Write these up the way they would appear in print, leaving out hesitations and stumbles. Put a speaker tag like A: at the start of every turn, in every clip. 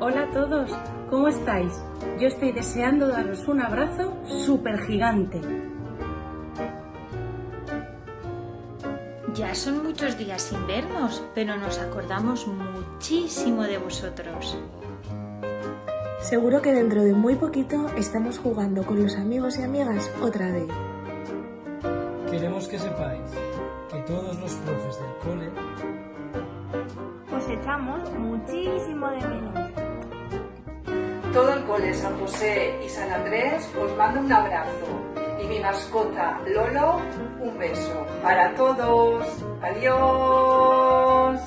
A: Hola a todos, ¿cómo estáis? Yo estoy deseando daros un abrazo súper gigante.
B: Ya son muchos días sin vernos, pero nos acordamos muchísimo de vosotros.
C: Seguro que dentro de muy poquito estamos jugando con los amigos y amigas otra vez.
D: Queremos que sepáis que todos los profes del cole
E: os echamos muchísimo de menos.
F: Todo el cole San José y San Andrés os manda un abrazo y mi mascota Lolo un beso. Para todos. Adiós.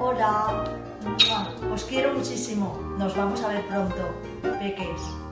G: Hola, os quiero muchísimo. Nos vamos a ver pronto, peques.